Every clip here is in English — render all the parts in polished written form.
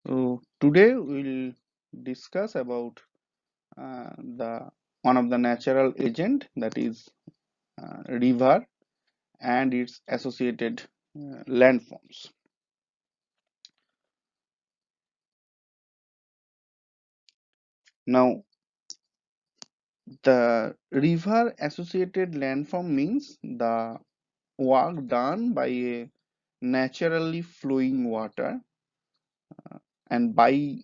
So today we'll discuss about the one of the natural agent, that is river and its associated landforms. Now, the river associated landform means the work done by a naturally flowing water, and by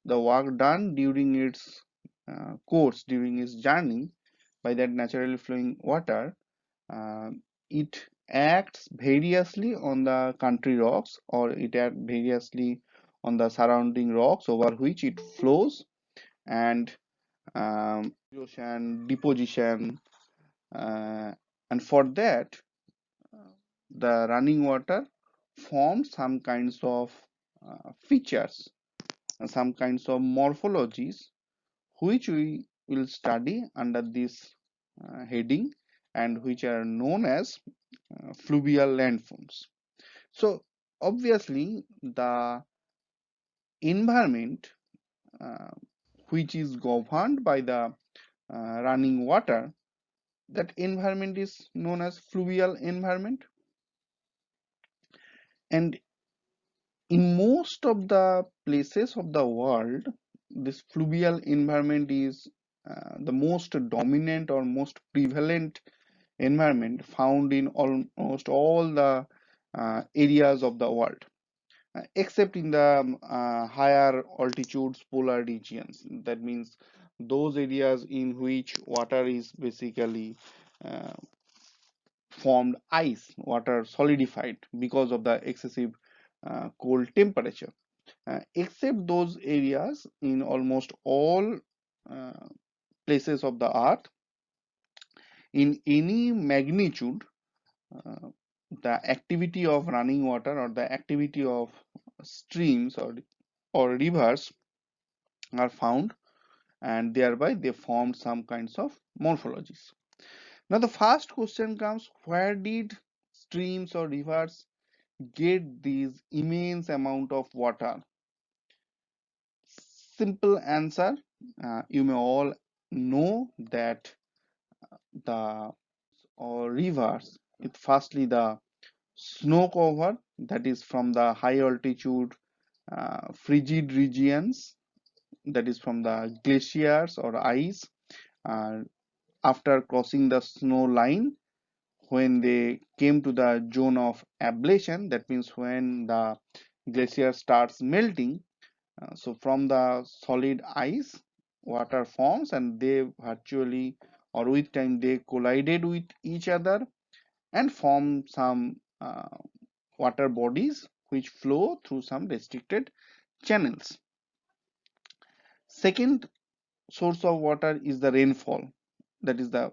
the work done during its course, during its journey by that naturally flowing water. Uh, it acts variously on the country rocks, or it acts variously on the surrounding rocks over which it flows, and erosion, deposition, uh, and for that the running water forms some kinds of features, some kinds of morphologies, which we will study under this heading, and which are known as fluvial landforms. So obviously the environment uh, which is governed by the running water, that environment is known as fluvial environment. And in most of the places of the world, this fluvial environment is the most dominant or most prevalent environment found in almost all the areas of the world, except in the higher altitudes polar regions. That means those areas in which water is basically uh, formed ice, water solidified because of the excessive cold temperature. Except those areas, in almost all uh, places of the earth, in any magnitude, uh, the activity of running water or the activity of streams or rivers are found, and thereby they formed some kinds of morphologies. Now the first question comes, where did streams or rivers get these immense amount of water? Simple answer, you may all know that the or rivers, it firstly the snow cover, that is from the high altitude frigid regions, that is from the glaciers or ice. uh, After crossing the snow line, when they came to the zone of ablation, that means when the glacier starts melting, so from the solid ice water forms, and they virtually or with time they collided with each other and form some water bodies which flow through some restricted channels. Second source of water is the rainfall, that is the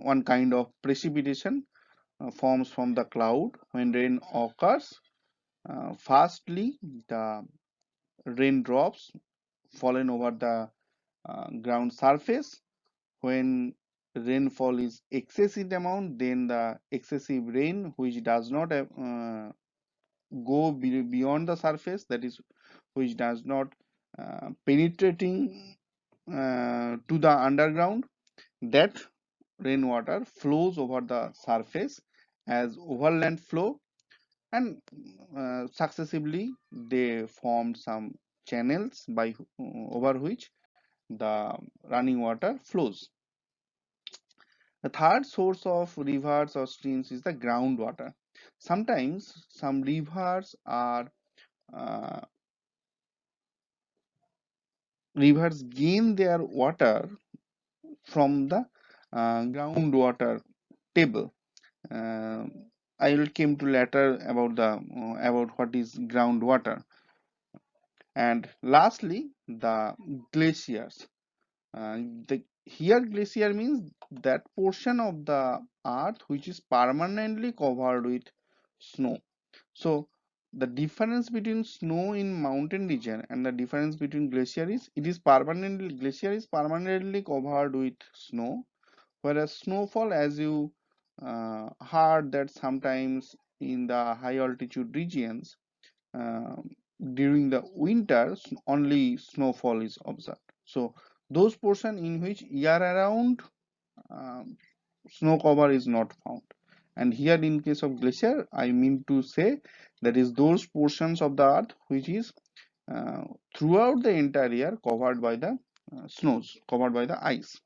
one kind of precipitation forms from the cloud when rain occurs. Firstly, the raindrops fallen over the ground surface. When rainfall is excessive amount, then the excessive rain which does not go beyond the surface, that is which does not penetrating to the underground, that rainwater flows over the surface as overland flow, and successively they form some channels by over which the running water flows. The third source of rivers or streams is the groundwater. Sometimes some uh, rivers gain their water from the groundwater table. Uh, I will come to later about the about what is groundwater. And lastly, the glaciers. The here glacier means that portion of the earth which is permanently covered with snow. So the difference between snow in mountain region and the difference between glacier is, it is permanently, glacier is permanently covered with snow, whereas snowfall, as you heard that sometimes in the high altitude regions, during the winter only snowfall is observed. So those portion in which year around um, snow cover is not found. And here in case of glacier, I mean to say that is those portions of the earth which is uh, throughout the entire year covered by the snows, covered by the ice.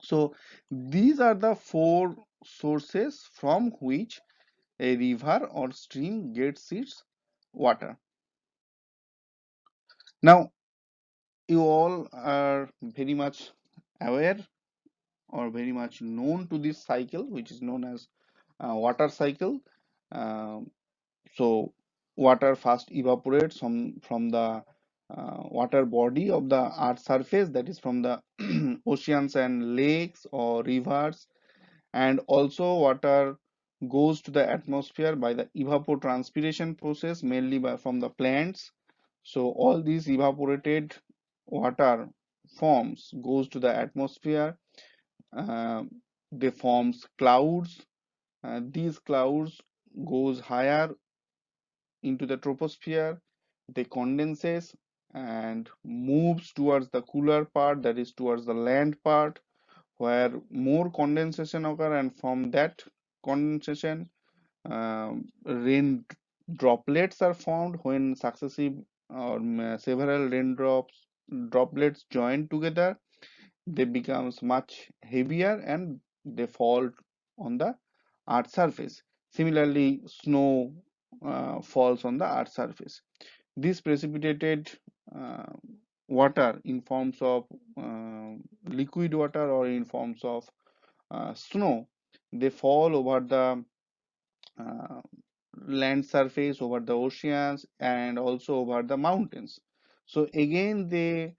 So these are the four sources from which a river or stream gets its water. Now you all are very much aware or very much known to this cycle which is known as water cycle. Um, so water first evaporates from the water body of the earth surface, that is from the oceans and lakes or rivers, and also water goes to the atmosphere by the evapotranspiration process, mainly from the plants. So all these evaporated water forms goes to the atmosphere. uh, they forms clouds. These clouds goes higher into the troposphere. They condenses and moves towards the cooler part, that is towards the land part, where more condensation occur, and from that condensation rain droplets are formed. When successive or several raindrops droplets join together, they becomes much heavier and they fall on the earth surface. Similarly, snow falls on the earth surface. This precipitated uh, water in forms of liquid water or in forms of snow, they fall over the uh, land surface, over the oceans, and also over the mountains. So again, they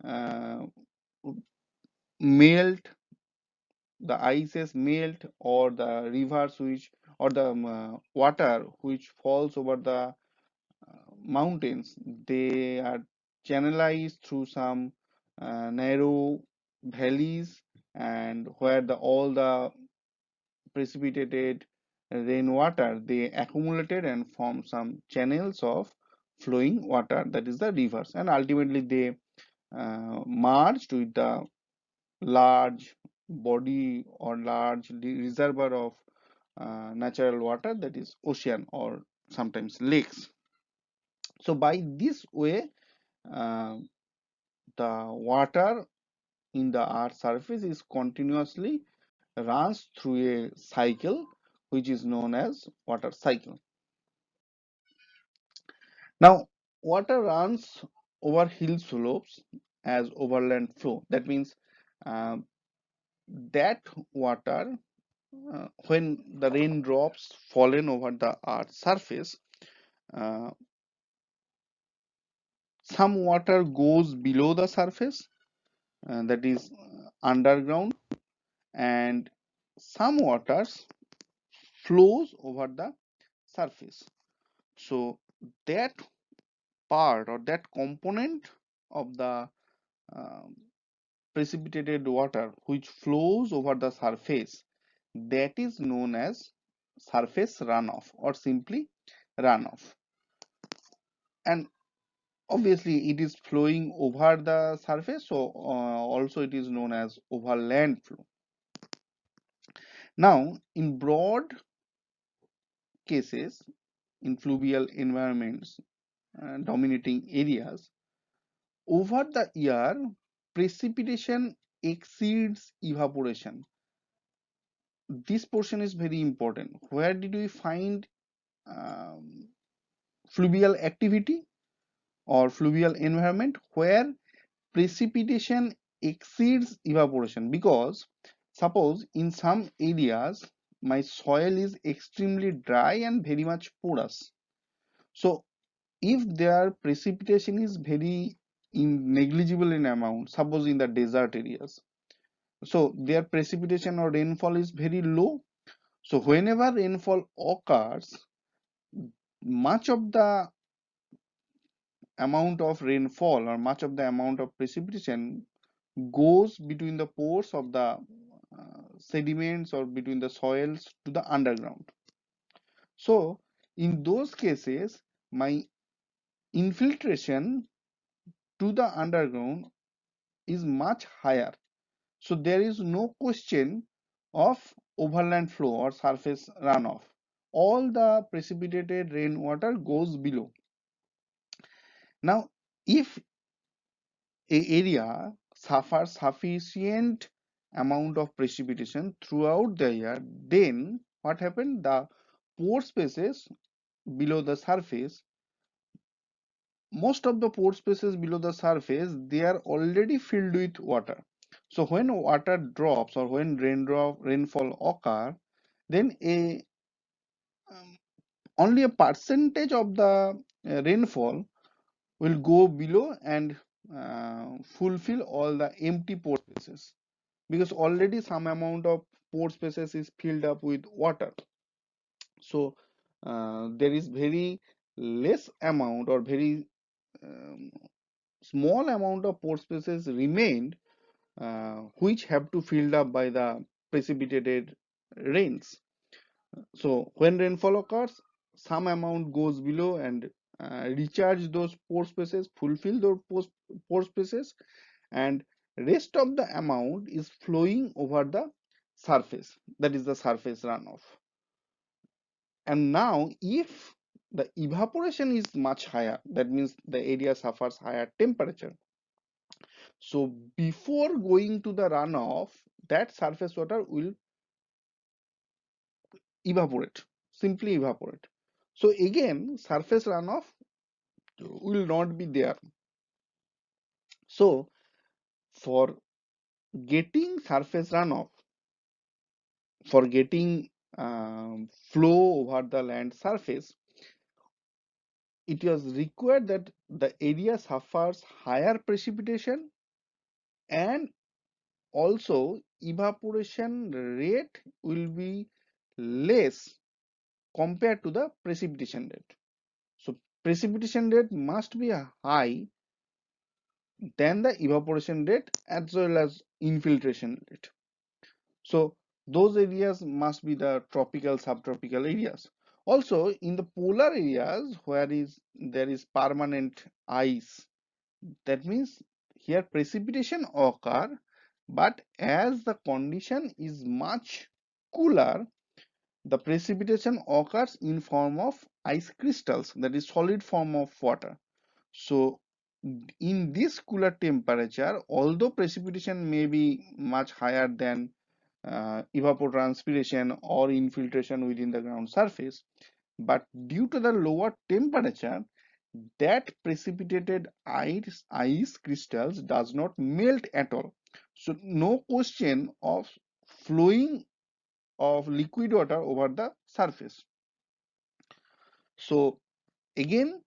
uh, melt, the ices melt, or the rivers which, or the water which falls over the mountains, they are channelized through some narrow valleys, and where the all the precipitated rainwater they accumulated and form some channels of flowing water, that is the rivers, and ultimately they merged with the large body or large reservoir of natural water, that is ocean or sometimes lakes. So by this way, uh, the water in the earth's surface is continuously runs through a cycle which is known as water cycle. Now water runs over hill slopes as overland flow. That means uh, that water, when the raindrops fallen over the earth's surface, uh, some water goes below the surface, that is underground, and some waters flows over the surface. So that part or that component of the um, precipitated water which flows over the surface, that is known as surface runoff or simply runoff. And obviously it is flowing over the surface, so also it is known as overland flow. Now in broad cases, in fluvial environments, dominating areas, over the year precipitation exceeds evaporation. This portion is very important. Where did we find um, fluvial activity or fluvial environment? Where precipitation exceeds evaporation, because suppose in some areas my soil is extremely dry and very much porous. So if their precipitation is very negligible in amount, suppose in the desert areas, so their precipitation or rainfall is very low. So whenever rainfall occurs, much of the amount of rainfall or much of the amount of precipitation goes between the pores of the sediments or between the soils to the underground. So in those cases, my infiltration to the underground is much higher. So there is no question of overland flow or surface runoff. All the precipitated rainwater goes below. Now, if a area suffers sufficient amount of precipitation throughout the year, then what happened? The pore spaces below the surface, most of the pore spaces below the surface, they are already filled with water. So when water drops or when rainfall occur, then um, only a percentage of the rainfall will go below and fulfill all the empty pore spaces, because already some amount of pore spaces is filled up with water. So there is very less amount or very um, small amount of pore spaces remained, which have to filled up by the precipitated rains. So when rainfall occurs, some amount goes below and recharge those pore spaces, fulfill those pore spaces, and rest of the amount is flowing over the surface. That is the surface runoff. And now, if the evaporation is much higher, that means the area suffers higher temperature. So before going to the runoff, that surface water will evaporate, simply evaporate. So again, surface runoff will not be there. So for getting surface runoff, for getting flow over the land surface, it was required that the area suffers higher precipitation, and also evaporation rate will be less compared to the precipitation rate. So precipitation rate must be high than the evaporation rate as well as infiltration rate. So those areas must be the tropical, subtropical areas. Also in the polar areas where there is permanent ice, that means here precipitation occur, but as the condition is much cooler, the precipitation occurs in form of ice crystals, that is solid form of water. So in this cooler temperature, although precipitation may be much higher than evapotranspiration or infiltration within the ground surface, but due to the lower temperature, that precipitated ice crystals does not melt at all. So no question of flowing of liquid water over the surface. So again,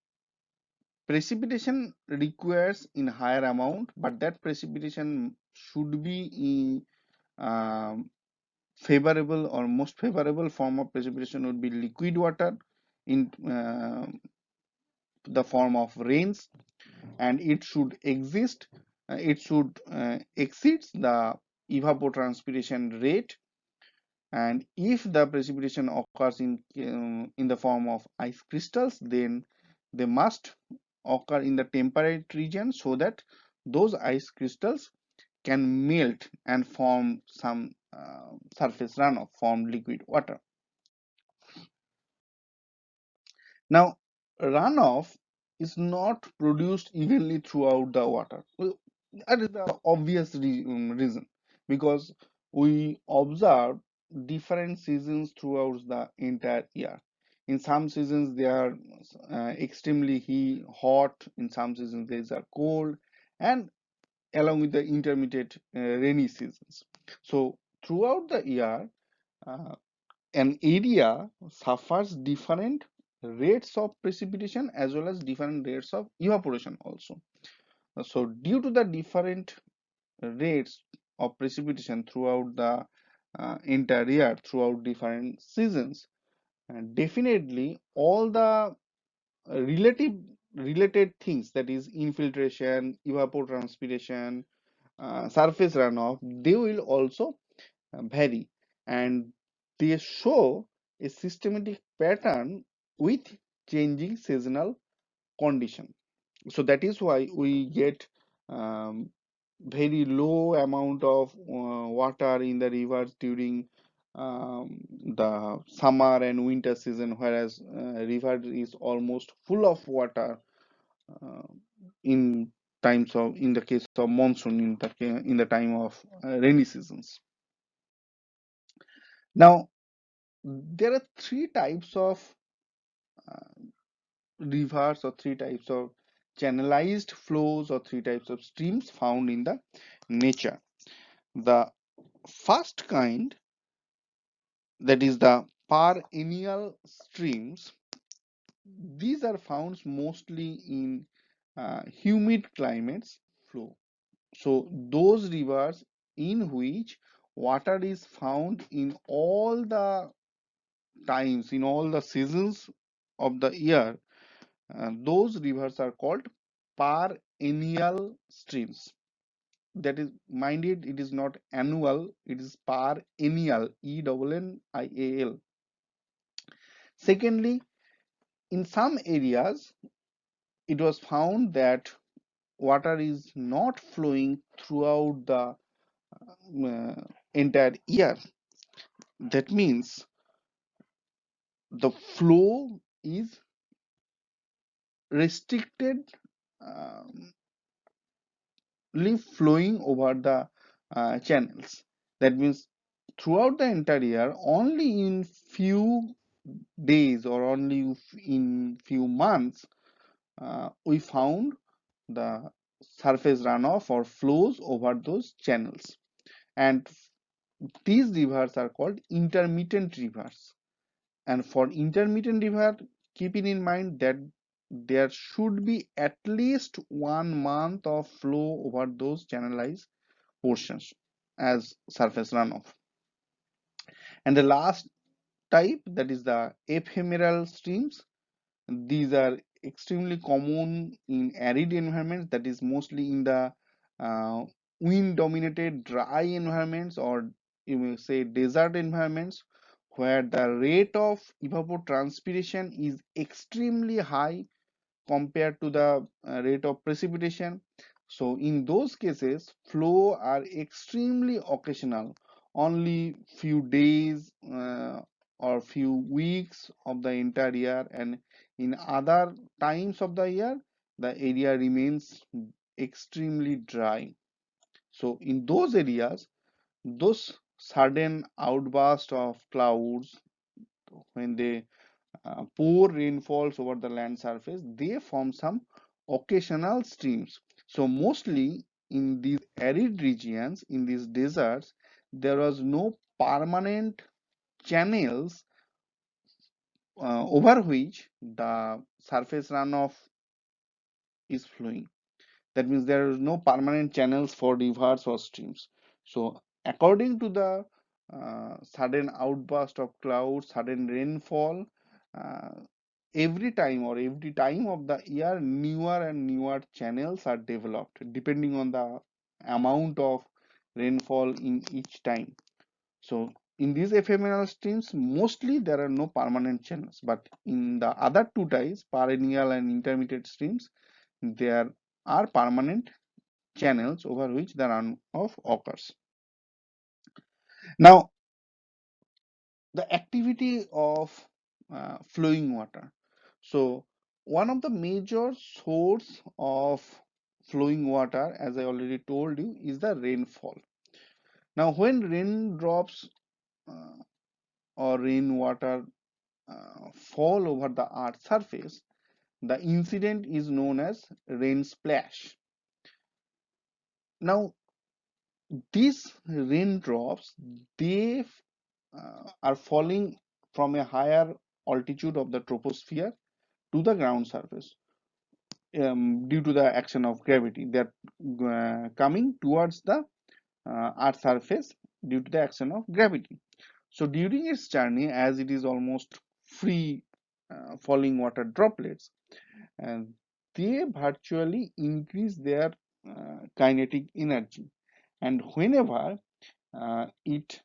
precipitation requires in higher amount, but that precipitation should be in favorable, or most favorable form of precipitation would be liquid water in the form of rains, and it should exist, it should exceeds the evapotranspiration rate. And if the precipitation occurs in the form of ice crystals, then they must occur in the temperate region so that those ice crystals can melt and form some surface runoff, form liquid water. Now, runoff is not produced evenly throughout the water. Well, that is the obvious reason, because we observe different seasons throughout the entire year. In some seasons they are extremely hot, in some seasons they are cold, and along with the intermittent rainy seasons. So throughout the year, uh, an area suffers different rates of precipitation as well as different rates of evaporation also. So due to the different rates of precipitation throughout the entire year, throughout different seasons, definitely all the relative related things, that is infiltration, evapotranspiration, surface runoff, they will also vary, and they show a systematic pattern with changing seasonal condition. So that is why we get um, very low amount of water in the rivers during the summer and winter season, whereas river is almost full of water uh, in in the case of monsoon, in the time of rainy seasons. Now there are three types of uh, rivers, or three types of channelized flows, or three types of streams found in the nature. The first kind, that is the perennial streams, these are found mostly in humid climates flow. So those rivers in which water is found in all the times, in all the seasons of the year, those rivers are called perennial streams. That is, mind it is not annual, it is perennial, ENNIAL. Secondly, in some areas it was found that water is not flowing throughout the entire year. That means the flow is restricted, um, flowing over the channels. That means throughout the entire year, only in few days or only in few months, we found the surface runoff or flows over those channels. And these rivers are called intermittent rivers. And for intermittent river, keeping in mind that there should be at least 1 month of flow over those channelized portions as surface runoff. And the last type, that is the ephemeral streams. These are extremely common in arid environments, that is mostly in the uh, wind dominated dry environments, or you may say desert environments, where the rate of evapotranspiration is extremely high compared to the rate of precipitation. So in those cases, flow are extremely occasional, only few days or few weeks of the entire year, and in other times of the year, the area remains extremely dry. So in those areas, those sudden outburst of clouds, when they pour rainfalls over the land surface, they form some occasional streams. So mostly in these arid regions, in these deserts, there was no permanent channels over which the surface runoff is flowing. That means there is no permanent channels for rivers or streams. So according to the sudden outburst of clouds, sudden rainfall, uh, every time of the year, newer and newer channels are developed depending on the amount of rainfall in each time. So in these ephemeral streams, mostly there are no permanent channels, but in the other two types, perennial and intermittent streams, there are permanent channels over which the runoff occurs. Now, the activity of flowing water. So, one of the major source of flowing water, as I already told you, is the rainfall. Now, when raindrops uh, or rainwater fall over the earth's surface, the incident is known as rain splash. Now, these raindrops, they are falling from a higher altitude of the troposphere to the ground surface due to the action of gravity. They're coming towards the earth surface due to the action of gravity. So during its journey, as it is almost free falling water droplets, and they virtually increase their kinetic energy, and whenever it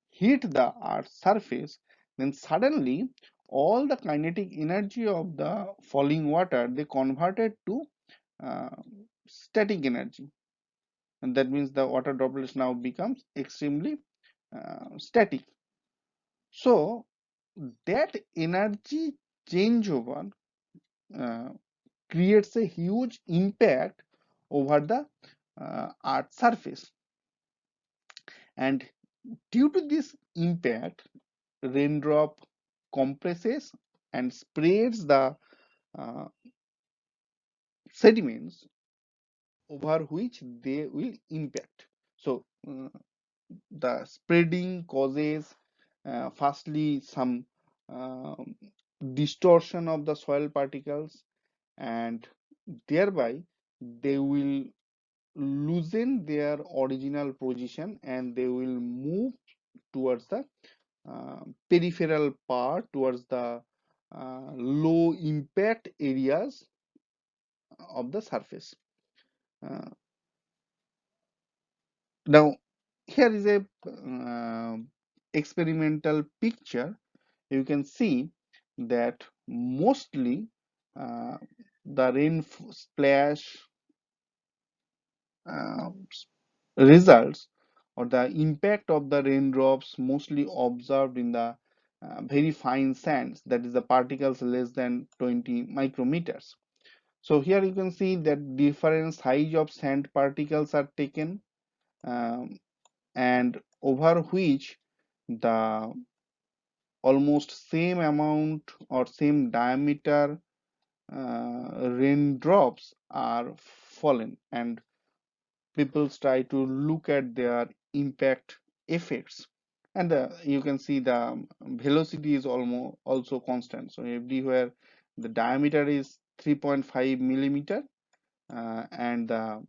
hit the earth's surface, then suddenly all the kinetic energy of the falling water they converted to uh, static energy, and that means the water droplets now becomes extremely static. So that energy changeover uh, creates a huge impact over the earth surface, and due to this impact raindrop compresses and spreads the uh, sediments over which they will impact. So the spreading causes firstly some um, distortion of the soil particles, and thereby they will loosen their original position and they will move towards the peripheral part, towards the low impact areas of the surface. Uh, Now, here is a experimental picture. You can see that mostly uh, the rain splash uh, results or the impact of the raindrops mostly observed in the very fine sands, that is the particles less than 20 micrometers. So here you can see that different size of sand particles are taken, um, and over which the almost same amount or same diameter raindrops are fallen, and people try to look at their impact effects. And you can see the velocity is almost also constant, so everywhere the diameter is 3.5 millimeter, and the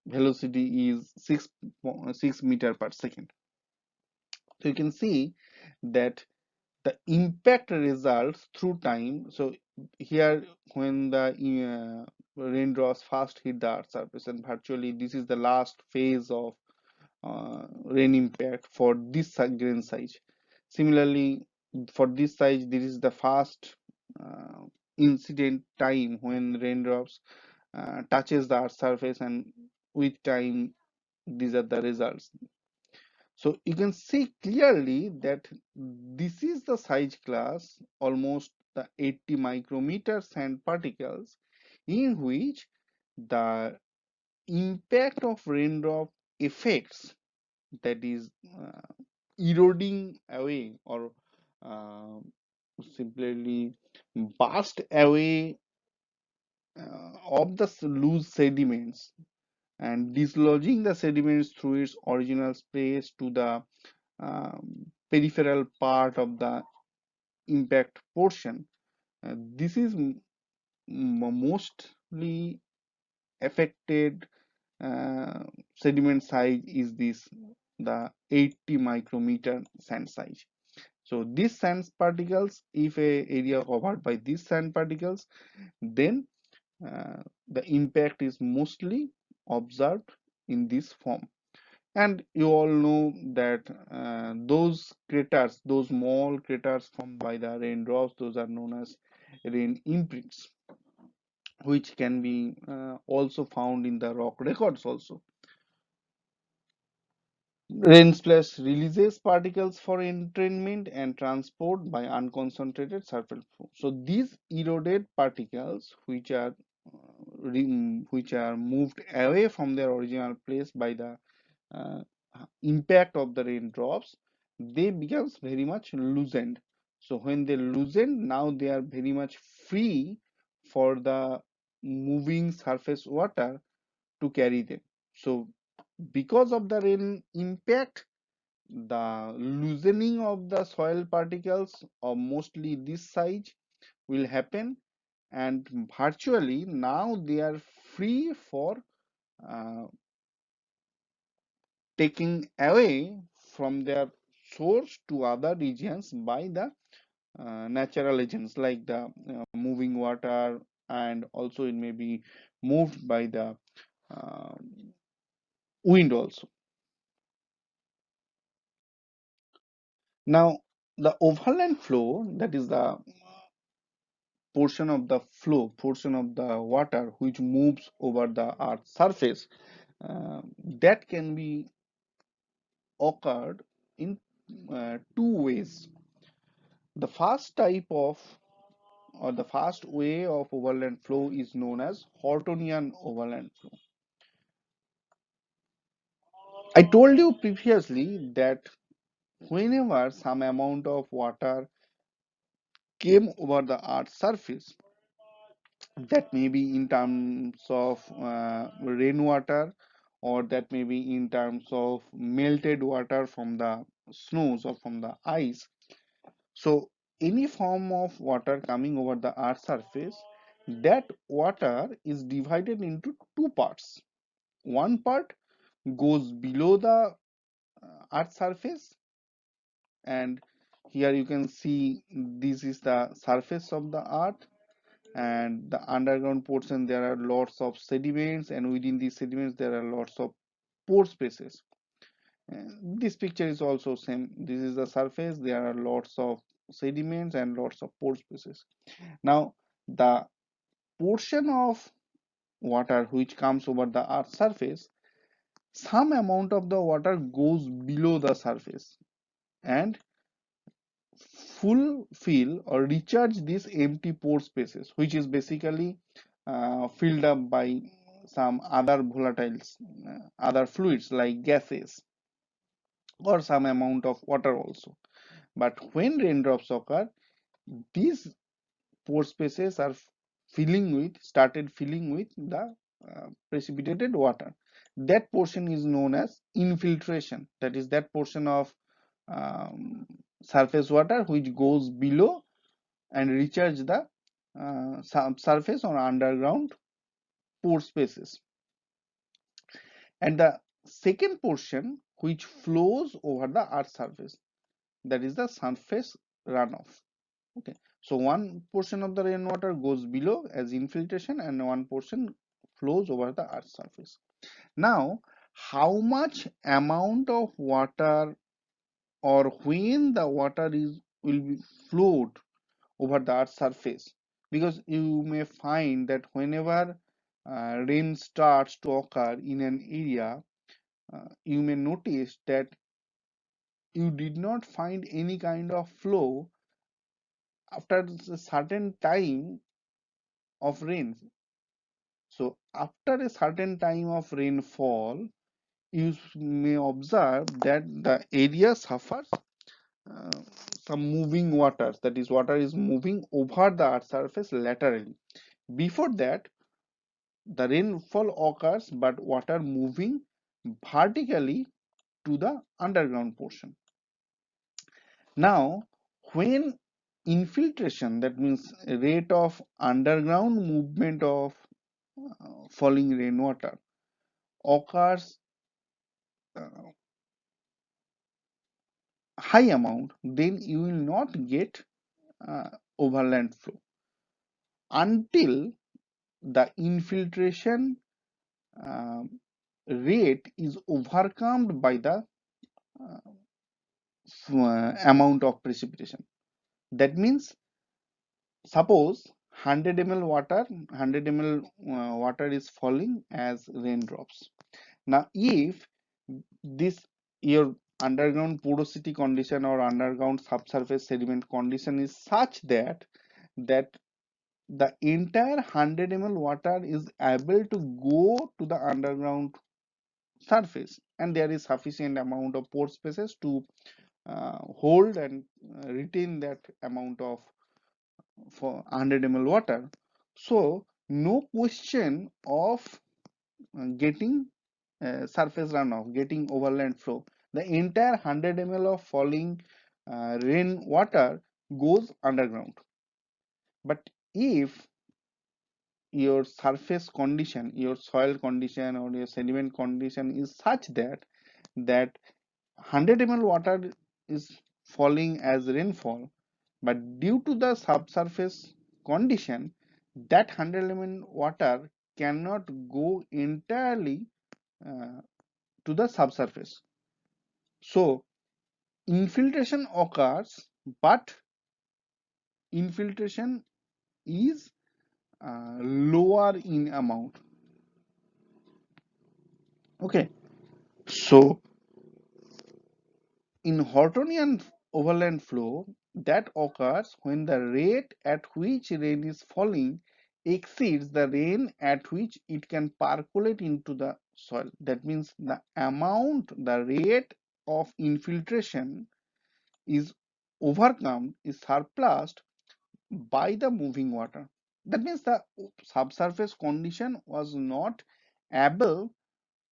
velocity is 6 meter per second. So you can see that the impact results through time. So here when the raindrops first hit the earth surface, and virtually this is the last phase of rain impact for this grain size. Similarly, for this size, this is the first uh, incident time when raindrops touches the earth surface, and with time these are the results. So you can see clearly that this is the size class, almost the 80 micrometer sand particles, in which the impact of raindrop effects, that is eroding away or uh, simply burst away of the loose sediments and dislodging the sediments through its original space to the peripheral part of the impact portion. This is mostly affected sediment size is this, the 80 micrometer sand size. So these sand particles, if a area covered by these sand particles, then the impact is mostly observed in this form. And you all know that those craters, those small craters formed by the raindrops, those are known as rain imprints, which can be also found in the rock records also. Rain splash releases particles for entrainment and transport by unconcentrated surface flow. So these eroded particles, which are moved away from their original place by the uh, impact of the raindrops, they becomes very much loosened. So when they loosen, now they are very much free for the moving surface water to carry them. So because of the rain impact, the loosening of the soil particles of mostly this size will happen, and virtually now they are free for uh, taking away from their source to other regions by the natural agents like the moving water, and also it may be moved by the uh, wind also. Now, the overland flow, that is the portion of the flow, portion of the water which moves over the earth's surface, that can be occurred in two ways. The first type of or the first way of overland flow is known as Hortonian overland flow. I told you previously that whenever some amount of water came over the earth's surface, that may be in terms of rainwater, or that may be in terms of melted water from the snows or from the ice. So any form of water coming over the earth's surface, that water is divided into two parts. One part goes below the earth's surface, and here you can see this is the surface of the earth, and the underground portion there are lots of sediments, and within these sediments there are lots of pore spaces. This picture is also same. This is the surface, there are lots of sediments and lots of pore spaces. Now the portion of water which comes over the earth's surface, some amount of the water goes below the surface and fulfill or recharge these empty pore spaces, which is basically filled up by some other volatiles, other fluids like gases or some amount of water also. But when raindrops occur, these pore spaces are started filling with the precipitated water. That portion is known as infiltration. That is that portion of um, surface water which goes below and recharge the subsurface or underground pore spaces. And the second portion which flows over the earth's surface, that is the surface runoff. Okay, so one portion of the rainwater goes below as infiltration and one portion flows over the earth's surface. Now, how much amount of water, or when the water is will be flowed over the earth's surface, because you may find that whenever rain starts to occur in an area, you may notice that you did not find any kind of flow after a certain time of rain. So after a certain time of rainfall, you may observe that the area suffers uh, some moving waters, that is water is moving over the earth's surface laterally. Before that, the rainfall occurs but water moving vertically to the underground portion. Now when infiltration, that means rate of underground movement of falling rainwater, occurs uh, high amount, then you will not get uh, overland flow until the infiltration um, rate is overcome by the uh, amount of precipitation. That means suppose 100 ml water, 100 ml water is falling as raindrops. Now if this your underground porosity condition or underground subsurface sediment condition is such that the entire 100 ml water is able to go to the underground surface, and there is sufficient amount of pore spaces to hold and retain that amount of for 100 ml water. So no question of getting surface runoff, getting overland flow. The entire 100 ml of falling rain water goes underground. But if your surface condition, your soil condition or your sediment condition is such that 100 ml water is falling as rainfall, but due to the subsurface condition, that 100 ml water cannot go entirely uh, to the subsurface. So infiltration occurs, but infiltration is lower in amount. Okay, so in Hortonian overland flow, that occurs when the rate at which rain is falling exceeds the rain at which it can percolate into the soil. That means the amount, the rate of infiltration is overcome, is surpassed by the moving water. That means the subsurface condition was not able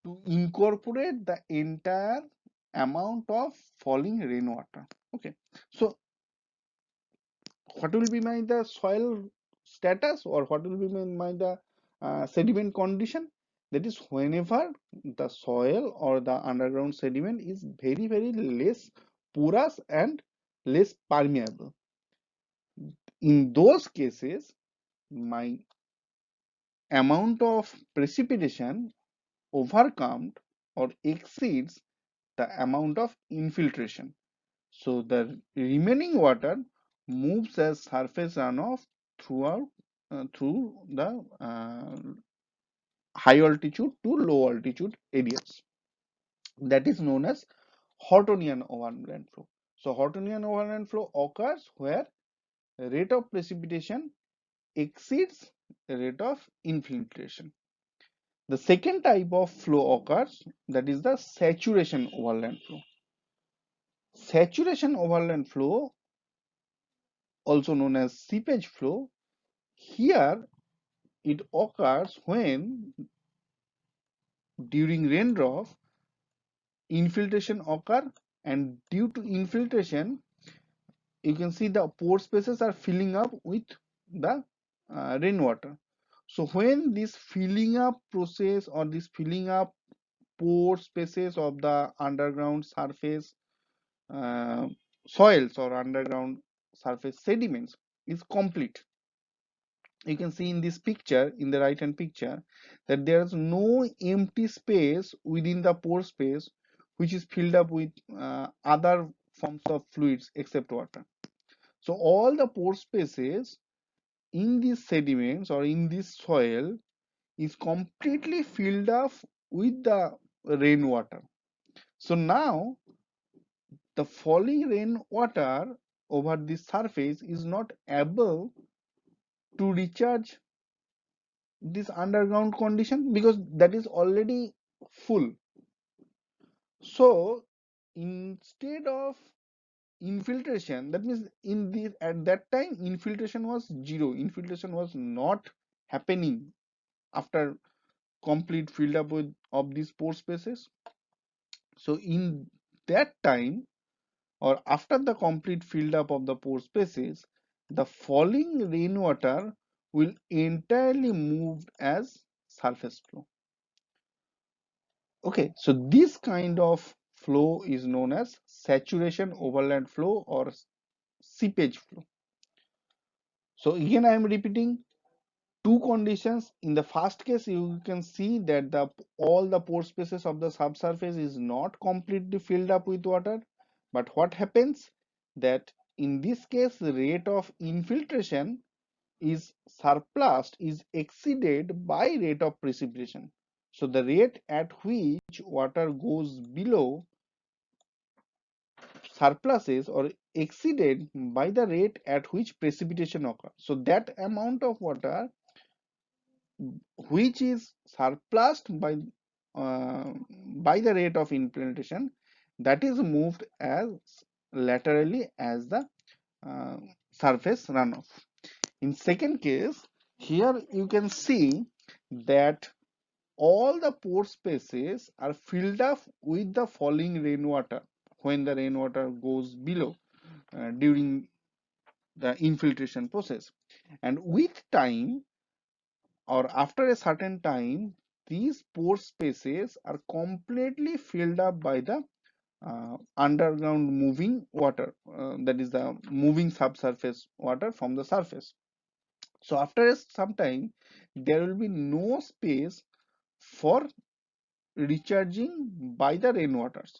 to incorporate the entire amount of falling rainwater. Okay, so what will be my the soil status, or what will be my the sediment condition? That is whenever the soil or the underground sediment is very less porous and less permeable. In those cases, my amount of precipitation overcomes or exceeds the amount of infiltration. So the remaining water moves as surface runoff throughout through the high altitude to low altitude areas. That is known as Hortonian overland flow. So Hortonian overland flow occurs where rate of precipitation exceeds the rate of infiltration. The second type of flow occurs, that is the saturation overland flow. Saturation overland flow, also known as seepage flow, here it occurs when during raindrop infiltration occur, and due to infiltration you can see the pore spaces are filling up with the rainwater. So when this filling up process or this filling up pore spaces of the underground surface uh, soils or underground surface sediments is complete, you can see in this picture, in the right hand picture, that there is no empty space within the pore space which is filled up with other forms of fluids except water. So all the pore spaces in these sediments or in this soil is completely filled up with the rainwater. So now the falling rainwater over the surface is not able to recharge this underground condition because that is already full. So instead of infiltration, that means in this at that time infiltration was zero, infiltration was not happening after complete filled up with of these pore spaces. So in that time, or after the complete filled up of the pore spaces, the falling rainwater will entirely move as surface flow. Okay, so this kind of flow is known as saturation overland flow or seepage flow. So again, I am repeating two conditions. In the first case, you can see that the all the pore spaces of the subsurface is not completely filled up with water. But what happens that in this case, the rate of infiltration is surpassed, is exceeded by rate of precipitation. So the rate at which water goes below surpluses or exceeded by the rate at which precipitation occurs. So that amount of water which is surplused uh, by the rate of infiltration, that is moved as laterally as the uh, surface runoff. In second case, here you can see that all the pore spaces are filled up with the falling rainwater when the rainwater goes below during the infiltration process, and with time or after a certain time these pore spaces are completely filled up by the underground moving water, that is the moving subsurface water from the surface. So after some time there will be no space for recharging by the rainwaters.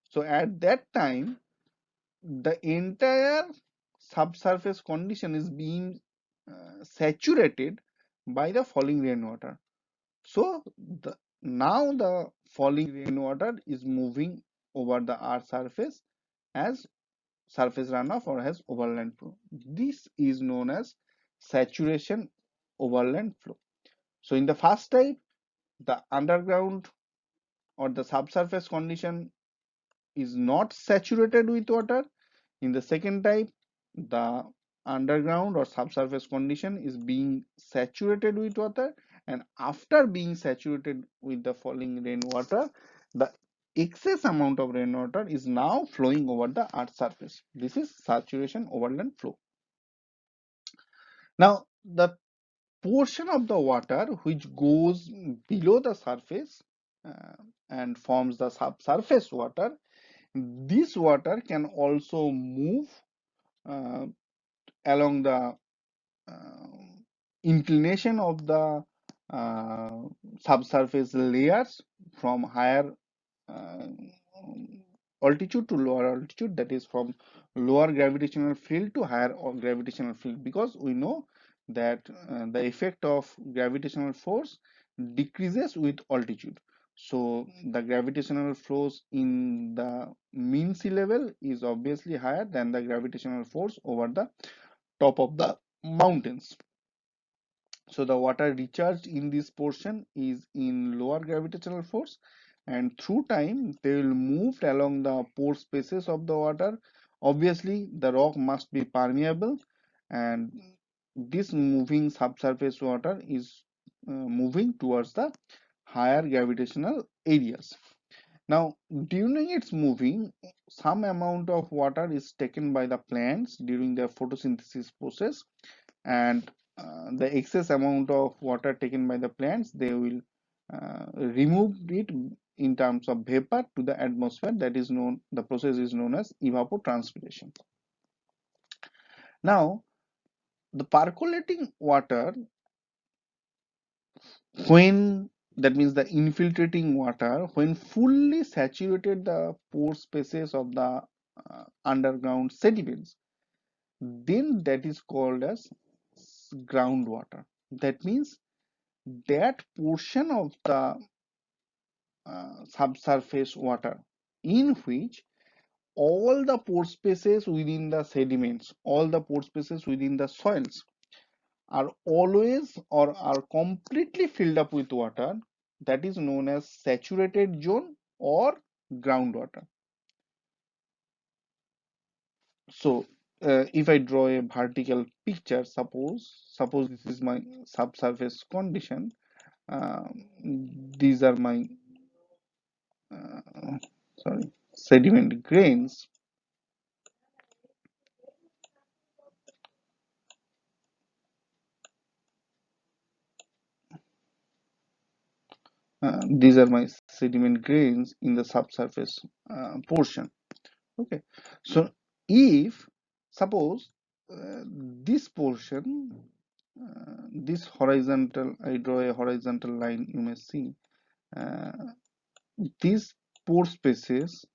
So at that time the entire subsurface condition is being saturated by the falling rainwater. So now the falling rainwater is moving over the earth surface as surface runoff or as overland flow. This is known as saturation overland flow. So in the first type, the underground or the subsurface condition is not saturated with water. In the second type, the underground or subsurface condition is being saturated with water, and after being saturated with the falling rainwater, the excess amount of rainwater is now flowing over the earth surface. This is saturation overland flow. Now, the portion of the water which goes below the surface uh, and forms the subsurface water, this water can also move uh, along the uh, inclination of the uh, subsurface layers from higher uh, altitude to lower altitude, that is from lower gravitational field to higher gravitational field, because we know that the effect of gravitational force decreases with altitude. So the gravitational force in the mean sea level is obviously higher than the gravitational force over the top of the mountains. So the water recharged in this portion is in lower gravitational force, and through time they will move along the pore spaces of the water. Obviously, the rock must be permeable, and this moving subsurface water is moving towards the higher gravitational areas. Now, during its moving, some amount of water is taken by the plants during their photosynthesis process, and the excess amount of water taken by the plants, they will remove it in terms of vapor to the atmosphere. That is known, the process is known as evapotranspiration. Now, the percolating water, when, that means the infiltrating water, when fully saturated the pore spaces of the underground sediments, then that is called as groundwater. That means that portion of the subsurface water in which all the pore spaces within the sediments, all the pore spaces within the soils are always or are completely filled up with water, that is known as saturated zone or groundwater. So if I draw a vertical picture, suppose this is my subsurface condition. These are my uh, sorry, sediment grains. These are my sediment grains in the subsurface portion. Okay, so if suppose this portion, this horizontal, I draw a horizontal line, you may see uh, these pore spaces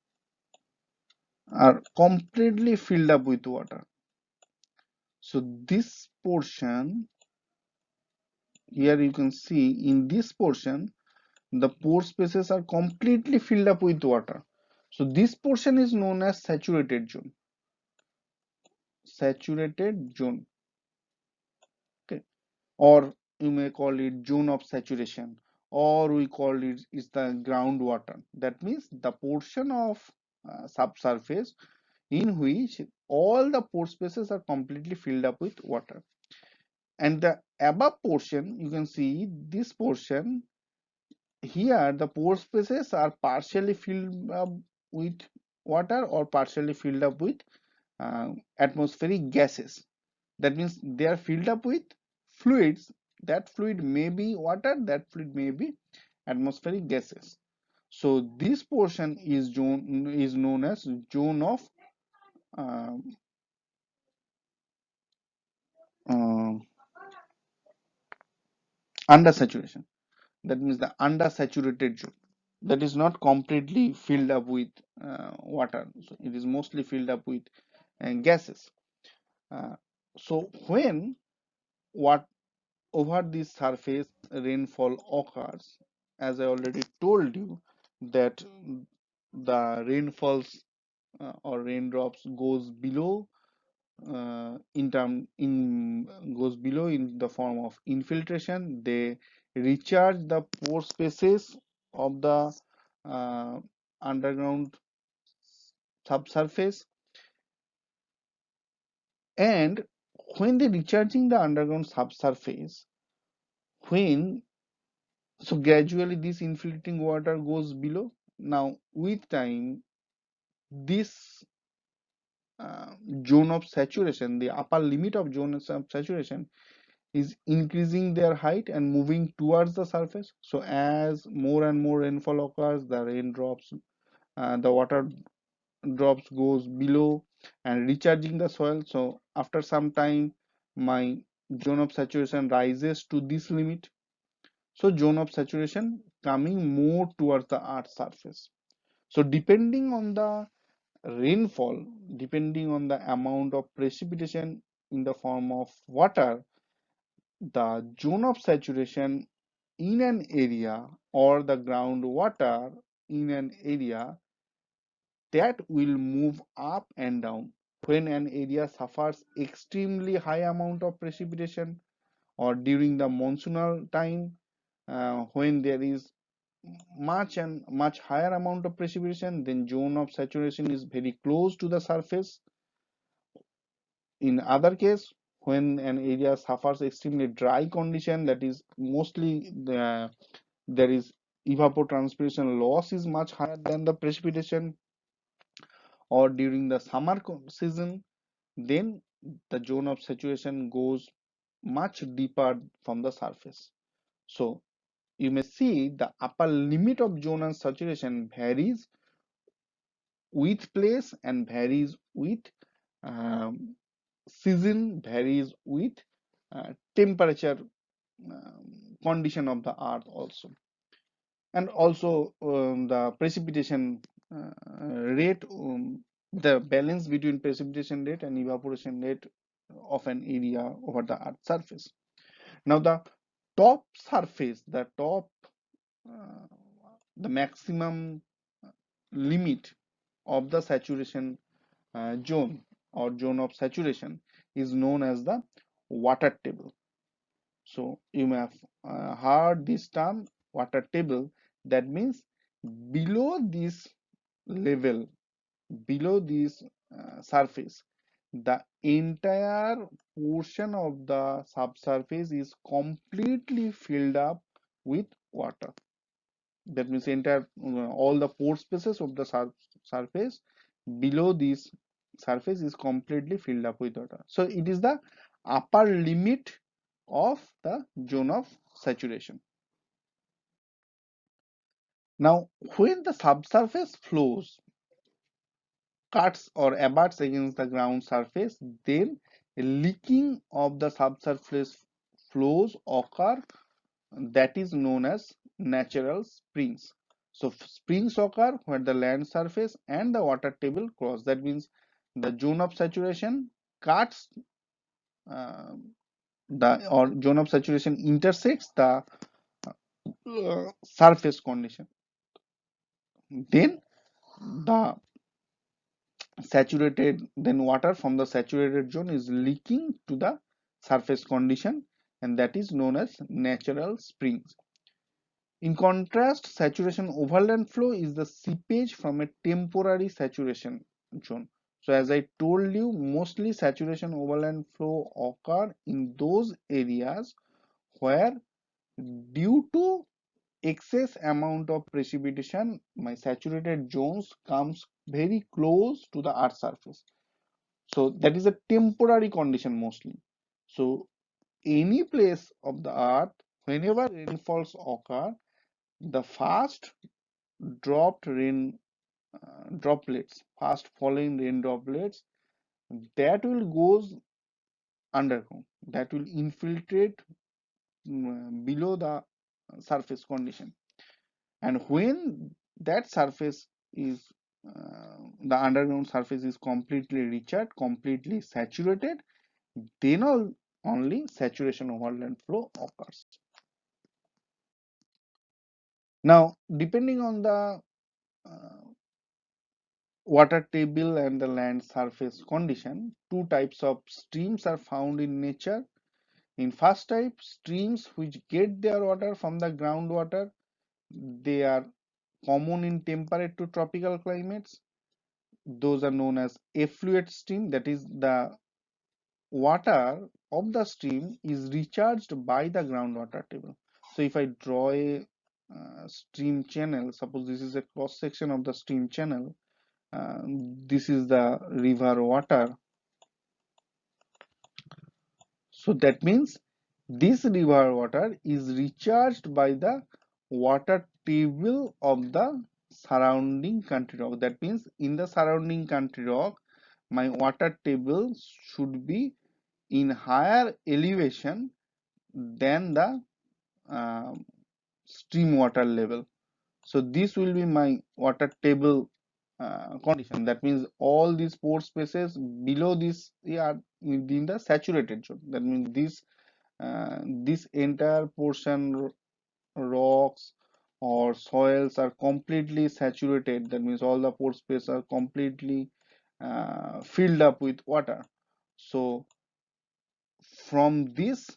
are completely filled up with water. So this portion here, you can see in this portion the pore spaces are completely filled up with water. So this portion is known as saturated zone. Saturated zone. Okay. Or you may call it zone of saturation, or we call it is the groundwater. That means the portion of subsurface in which all the pore spaces are completely filled up with water. And the above portion, you can see this portion here, the pore spaces are partially filled up with water or partially filled up with atmospheric gases. That means they are filled up with fluids. That fluid may be water, that fluid may be atmospheric gases. So this portion is known as zone of uh, uh, undersaturation. That means the undersaturated zone, that is not completely filled up with water. So it is mostly filled up with gases. Uh, so when what over this surface rainfall occurs. As I already told you that the rainfalls or raindrops goes below goes below in the form of infiltration. They recharge the pore spaces of the uh, underground subsurface, and when they recharging the underground subsurface, when so gradually this infiltrating water goes below. Now with time, this uh, zone of saturation, the upper limit of zone of saturation, is increasing their height and moving towards the surface. So as more and more rainfall occurs, the raindrops, the water drops goes below and recharging the soil. So after some time, my zone of saturation rises to this limit. So zone of saturation coming more towards the earth's surface. So depending on the rainfall, depending on the amount of precipitation in the form of water, the zone of saturation in an area or the groundwater in an area, that will move up and down. When an area suffers extremely high amount of precipitation or during the monsoonal time, when there is much higher amount of precipitation, then zone of saturation is very close to the surface. In other case, when an area suffers extremely dry condition, that is mostly there is evapotranspiration loss is much higher than the precipitation, or during the summer season, then the zone of saturation goes much deeper from the surface. So you may see the upper limit of zone and saturation varies with place and varies with um, season, varies with temperature condition of the earth also, and also the precipitation rate, the balance between precipitation rate and evaporation rate of an area over the earth surface. Now the top surface, uh, the maximum limit of the saturation zone or zone of saturation is known as the water table. So you may have heard this term water table. That means below this level, below this surface, the entire portion of the subsurface is completely filled up with water. That means entire all the pore spaces of the surface below this surface is completely filled up with water. So it is the upper limit of the zone of saturation. Now when the subsurface flows cuts or abuts against the ground surface, then leaking of the subsurface flows occur, that is known as natural springs. So springs occur where the land surface and the water table cross. That means the zone of saturation cuts uh, the or zone of saturation intersects the surface condition. Then the saturated then water from the saturated zone is leaking to the surface condition, and that is known as natural springs. In contrast, saturation overland flow is the seepage from a temporary saturation zone. So as I told you, mostly saturation overland flow occur in those areas where, due to excess amount of precipitation, my saturated zones comes very close to the earth surface. So that is a temporary condition mostly. So any place of the earth, whenever rainfalls occur, the fast dropped rain droplets, fast falling rain droplets, that will goes underground, that will infiltrate below the surface condition. And when that surface is the underground surface is completely recharged, completely saturated, then all only saturation overland flow occurs. Now, depending on the uh, water table and the land surface condition, two types of streams are found in nature. In first type, streams which get their water from the groundwater, they are common in temperate to tropical climates. Those are known as effluent stream, that is the water of the stream is recharged by the groundwater table. So if I draw a stream channel, suppose this is a cross section of the stream channel, uh, this is the river water. So that means this river water is recharged by the water table of the surrounding country rock. That means in the surrounding country rock, my water table should be in higher elevation than the uh, stream water level. So this will be my water table condition. That means all these pore spaces below this are within the saturated zone. That means this entire portion, rocks or soils, are completely saturated. That means all the pore space are completely filled up with water. So from this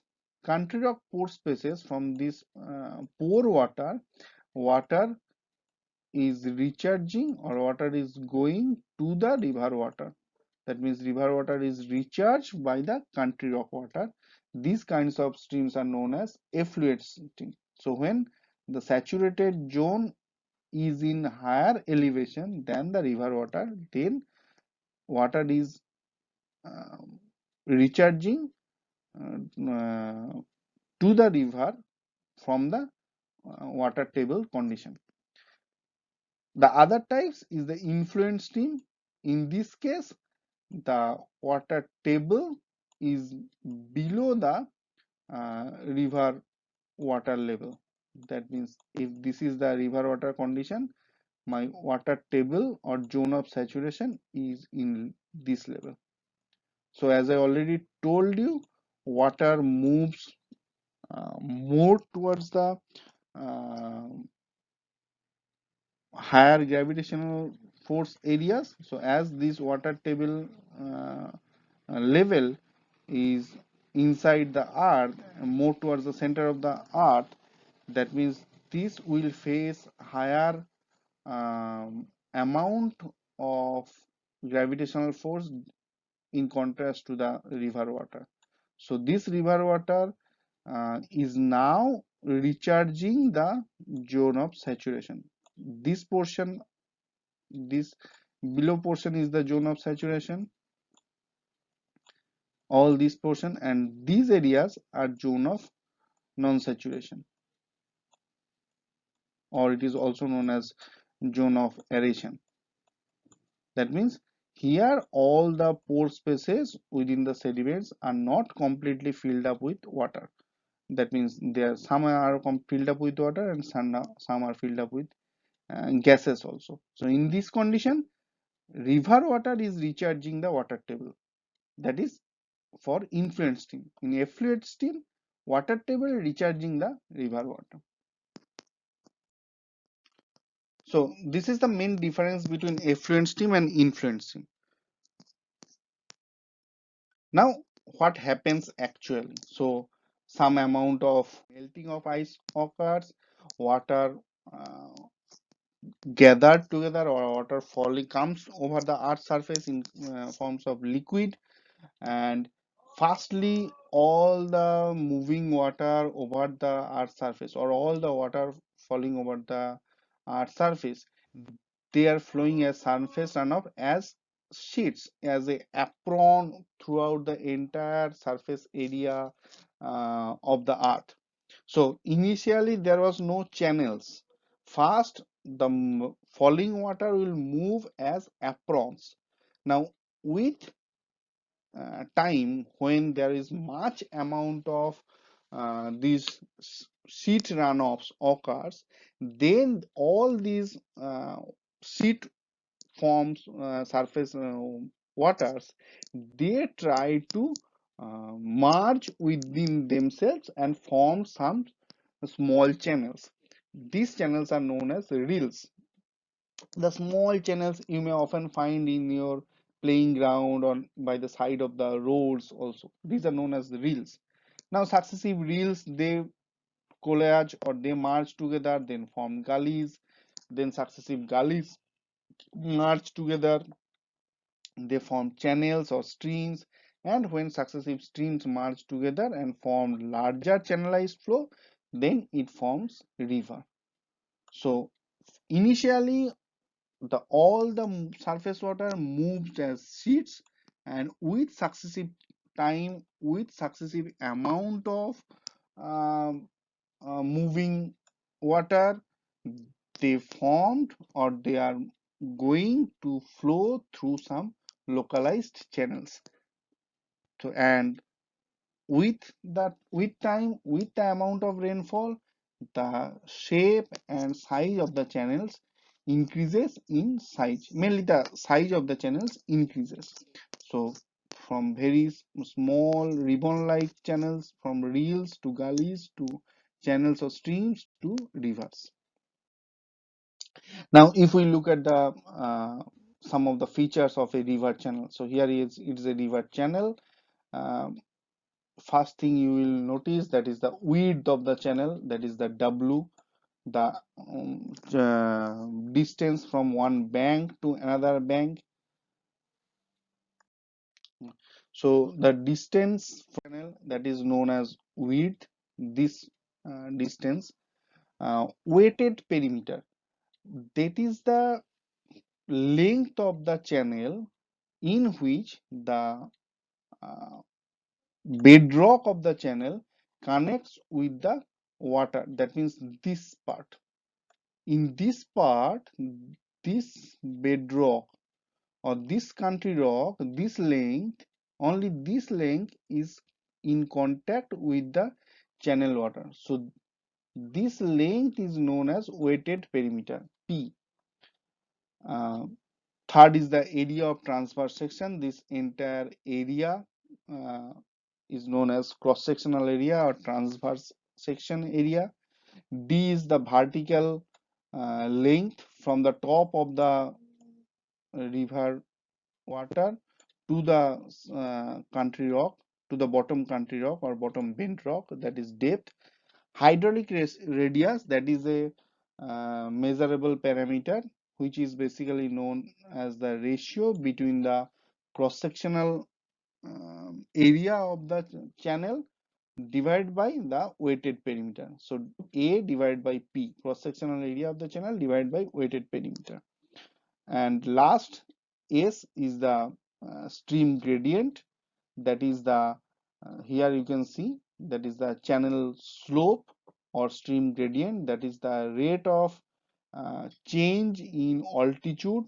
country rock pore spaces, from this pore water is recharging, or water is going to the river water. That means river water is recharged by the country rock water. These kinds of streams are known as effluent streams. So when the saturated zone is in higher elevation than the river water, then water is um, recharging to the river from the water table condition. The other types is the influent stream. In this case, the water table is below the river water level. That means if this is the river water condition, my water table or zone of saturation is in this level. So as I already told you, water moves more towards the uh, higher gravitational force areas. So as this water table level is inside the earth, more towards the center of the earth, that means this will face higher amount of gravitational force in contrast to the river water. So this river water is now recharging the zone of saturation. This portion, this below portion is the zone of saturation, all this portion, and these areas are zone of non-saturation, or it is also known as zone of aeration. That means here all the pore spaces within the sediments are not completely filled up with water. That means there some are filled up with water and some are filled up with gases also. So in this condition, river water is recharging the water table. That is for influent stream. In effluent stream, water table recharging the river water. So this is the main difference between effluent stream and influent stream. Now, what happens actually? So some amount of melting of ice occurs, water gathered together, or water falling comes over the earth surface in forms of liquid, and firstly all the moving water over the earth surface, or all the water falling over the earth surface, they are flowing as surface runoff as sheets, as a apron throughout the entire surface area of the earth. So initially there was no channels. First, the falling water will move as aprons. Now with time, when there is much amount of these sheet runoffs occurs, then all these sheet forms surface waters, they try to merge within themselves and form some small channels. These channels are known as reels. The small channels you may often find in your playing ground or by the side of the roads also. These are known as the reels. Now successive reels, they collage or they merge together, then form gullies. Then successive gullies merge together, they form channels or streams. And when successive streams merge together and form larger channelized flow, then it forms river. So initially the all the surface water moves as sheets, and with successive time, with successive amount of um, moving water, they formed or they are going to flow through some localized channels. So and with that, with time, with the amount of rainfall, the shape and size of the channels increases in size. Mainly the size of the channels increases. So from very small ribbon like channels, from reels to gullies to channels or streams to rivers. Now if we look at the some of the features of a river channel, so here is it is a river channel. um, First thing you will notice, that is the width of the channel, that is the W, the distance from one bank to another bank. So the distance channel, that is known as width. This distance, weighted perimeter, that is the length of the channel in which the uh, bedrock of the channel connects with the water. That means this part. In this part, this bedrock or this country rock, this length, only this length is in contact with the channel water. So this length is known as weighted perimeter, P. Uh, Third is the area of transverse section. This entire area uh, is known as cross-sectional area or transverse section area. D is the vertical length from the top of the river water to the country rock, to the bottom country rock or bottom bent rock, that is depth. Hydraulic radius, that is a measurable parameter which is basically known as the ratio between the cross-sectional area of the channel divided by the weighted perimeter. So A divided by P, cross-sectional area of the channel divided by weighted perimeter. And last, S is the stream gradient, that is the here you can see, that is the channel slope or stream gradient, that is the rate of change in altitude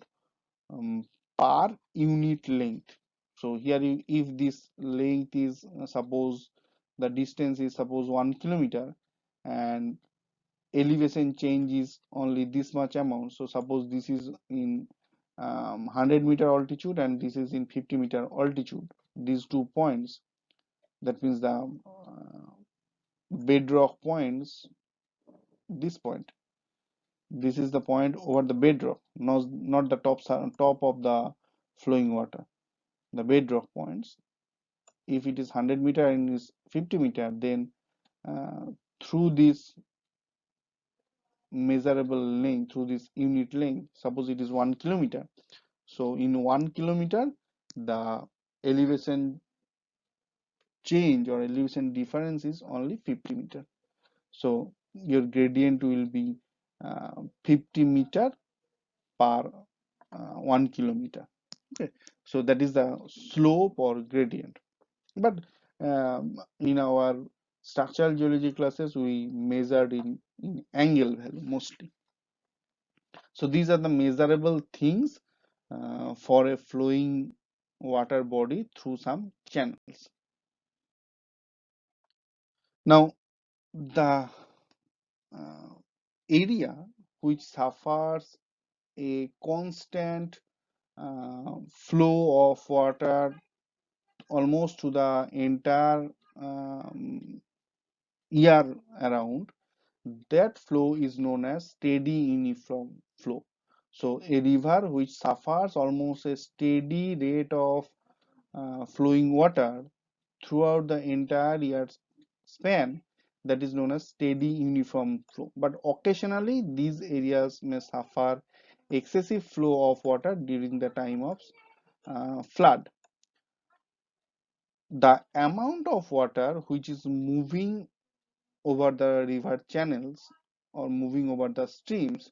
um, per unit length. So here if this length is suppose the distance is suppose 1 kilometer and elevation change is only this much amount. So suppose this is in 100-meter altitude and this is in 50-meter altitude, these 2 points, that means the bedrock points, this point, this is the point over the bedrock, not the top of the flowing water, the bedrock points. If it is 100-meter and is 50-meter, then uh, through this measurable length, through this unit length, suppose it is 1 kilometer. So in 1 kilometer, the elevation change or elevation difference is only 50 meter. So your gradient will be 50 meter per 1 kilometer. Okay, so that is the slope or gradient. But in our structural geology classes, we measured in angle value mostly. So these are the measurable things for a flowing water body through some channels. Now, the uh, area which suffers a constant flow of water almost to the entire um, year around, that flow is known as steady uniform flow. So a river which suffers almost a steady rate of flowing water throughout the entire year span, that is known as steady uniform flow. But occasionally these areas may suffer excessive flow of water during the time of flood. The amount of water which is moving over the river channels or moving over the streams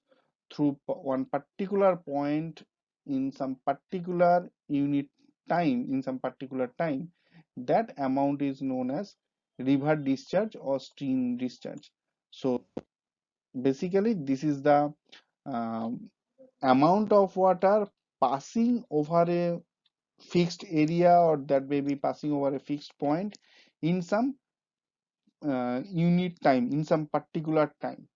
through one particular point in some particular unit time, in some particular time, that amount is known as river discharge or stream discharge. So basically this is the um, amount of water passing over a fixed area, or that may be passing over a fixed point in some unit time, in some particular time.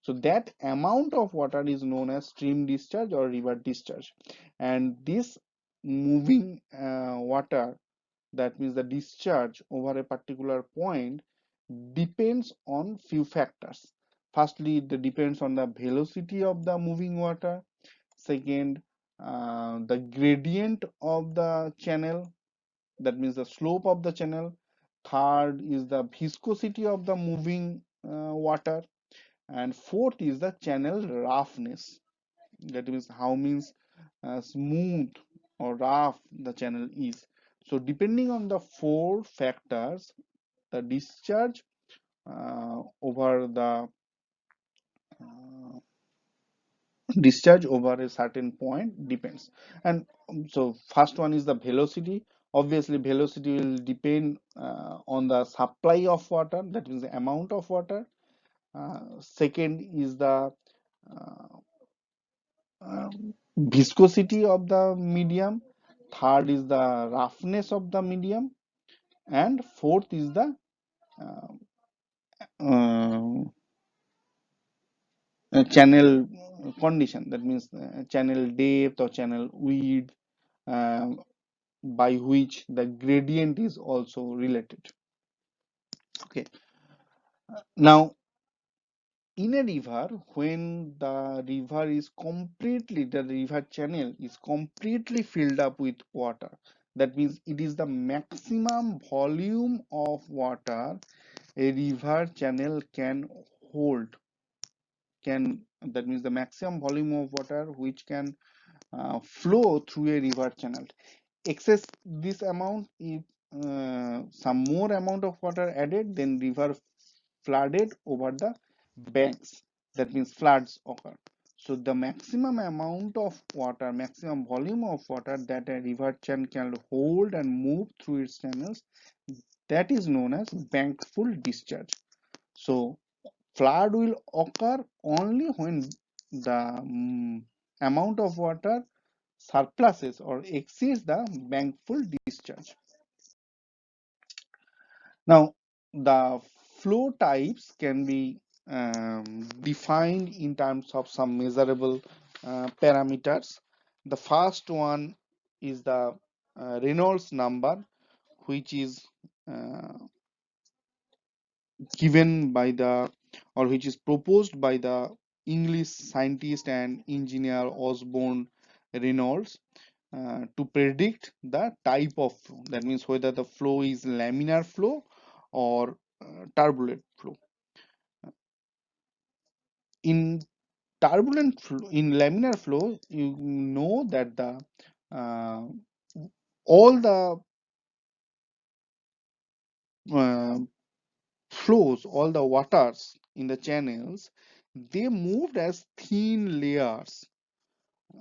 So that amount of water is known as stream discharge or river discharge. And this moving water, that means the discharge over a particular point, depends on few factors. Firstly, it depends on the velocity of the moving water. Second, the gradient of the channel, that means the slope of the channel. Third is the viscosity of the moving water. And fourth is the channel roughness, that means how means smooth or rough the channel is. So depending on the four factors, the discharge over the uh, discharge over a certain point depends. And so first one is the velocity. Obviously velocity will depend on the supply of water, that is the amount of water. Second is the uh, viscosity of the medium. Third is the roughness of the medium. And fourth is the uh, uh, channel condition, that means channel depth or channel width, uh, by which the gradient is also related. Okay, now in a river, when the river channel is completely filled up with water, that means it is the maximum volume of water a river channel can hold, can, that means the maximum volume of water which can flow through a river channel. Excess this amount, if some more amount of water added, then river flooded over the banks, that means floods occur. So the maximum amount of water, maximum volume of water that a river channel can hold and move through its channels, that is known as bankful discharge. So flood will occur only when the amount of water surpluses or exceeds the bankful discharge. Now, the flow types can be defined in terms of some measurable parameters. The first one is the Reynolds number, which is uh, given by the, or which is proposed by the English scientist and engineer Osborne Reynolds to predict the type of flow. That means whether the flow is laminar flow or turbulent flow. In turbulent flow, in laminar flow, you know that the uh, all the uh, flows, all the waters in the channels, they moved as thin layers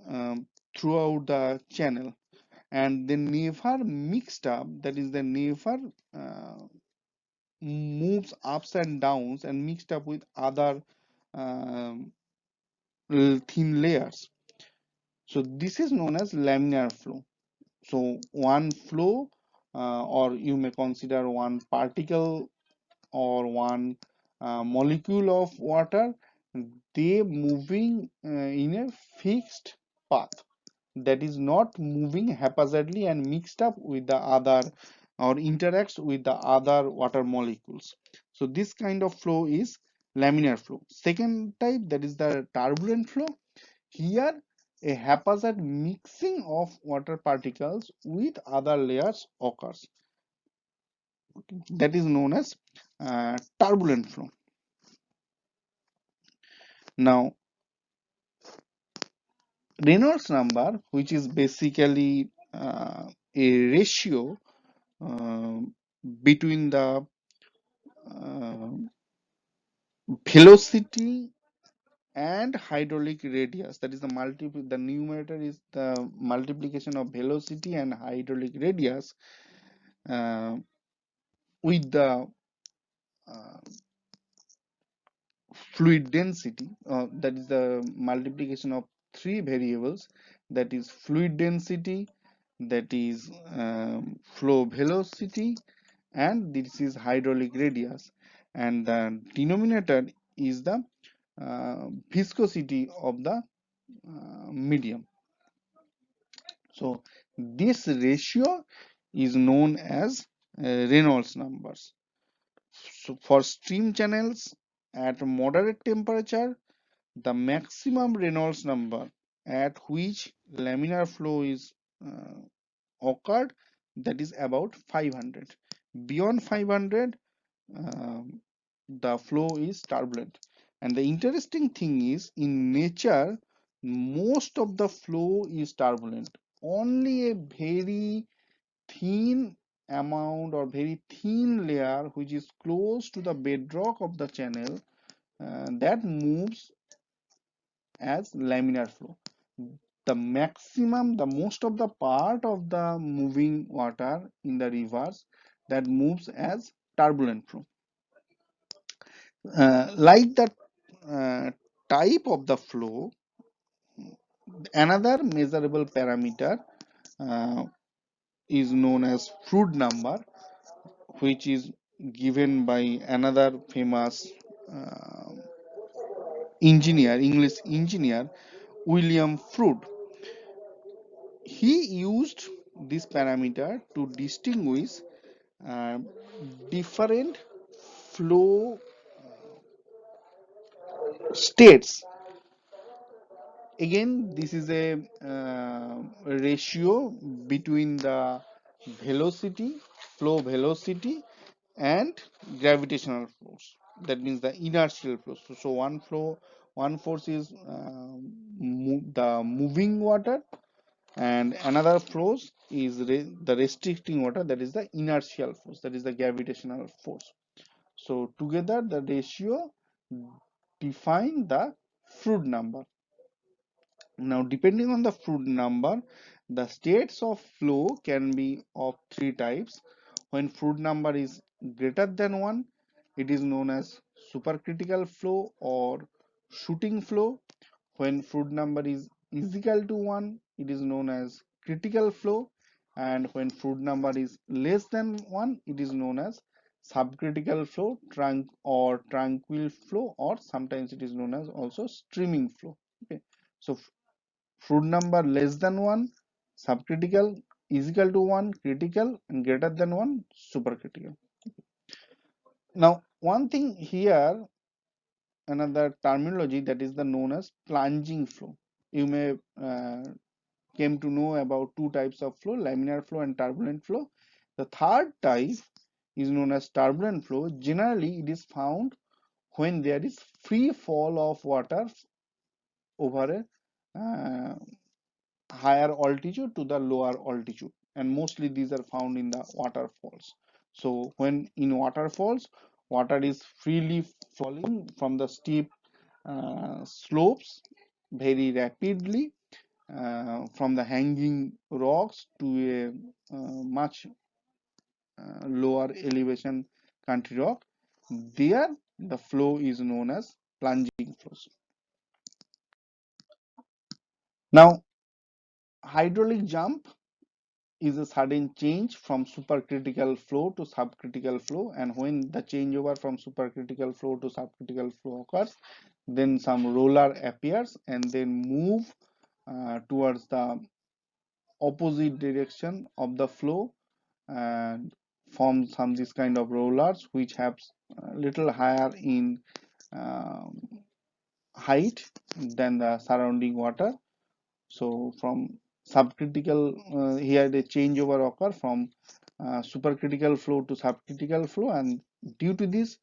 um, throughout the channel, and they never mixed up, that is they never uh, moves ups and downs and mixed up with other um, thin layers. So this is known as laminar flow. So one flow, or you may consider one particle or one molecule of water, they moving in a fixed path. that is not moving haphazardly and mixed up with the other or interacts with the other water molecules. So this kind of flow is laminar flow. Second type, that is the turbulent flow. Here a haphazard mixing of water particles with other layers occurs. That is known as turbulent flow. Now Reynolds number, which is basically a ratio uh, between the uh, velocity and hydraulic radius, that is the numerator is the multiplication of velocity and hydraulic radius uh, with the uh, fluid density, that is the multiplication of three variables, that is fluid density, that is flow velocity, and this is hydraulic radius, and the denominator is the viscosity of the medium. So this ratio is known as Reynolds numbers. So for stream channels at moderate temperature, the maximum Reynolds number at which laminar flow is occurred, that is about 500. Beyond 500, um, the flow is turbulent. And the interesting thing is, in nature, most of the flow is turbulent. Only a very thin amount or very thin layer which is close to the bedrock of the channel that moves as laminar flow. The most of the part of the moving water in the rivers, that moves as turbulent flow. Like the uh, type of the flow, another measurable parameter uh, is known as Froude number, which is given by another famous uh, English engineer, William Froude. He used this parameter to distinguish uh, different flow states. Again, this is a ratio between the velocity, flow velocity, and gravitational force. That means the inertial force. So one force is the moving water, and another force is the restricting water, that is the inertial force, that is the gravitational force. So together the ratio define the Froude number. Now, depending on the Froude number, the states of flow can be of three types. When Froude number is greater than 1, it is known as supercritical flow or shooting flow. When Froude number is equal to 1, it is known as critical flow. And when Froude number is less than 1, it is known as subcritical flow, tranquil flow, or sometimes it is known as also streaming flow. Okay. So Froude number less than 1, subcritical, is equal to 1, critical, and greater than 1, supercritical. Now, one thing here, another terminology, that is the known as plunging flow. You may came to know about two types of flow, laminar flow and turbulent flow. The third type is known as turbulent flow. Generally, it is found when there is free fall of water over a higher altitude to the lower altitude, and mostly these are found in the waterfalls. So when in waterfalls, water is freely falling from the steep slopes very rapidly from the hanging rocks to a much lower elevation country rock. There the flow is known as plunging flows. Now hydraulic jump is a sudden change from supercritical flow to subcritical flow, and when the changeover from supercritical flow to subcritical flow occurs, then some roller appears and then move towards the opposite direction of the flow and form some this kind of rollers which have little higher in um, height than the surrounding water. So from subcritical, here the changeover occur from supercritical flow to subcritical flow, and due to this,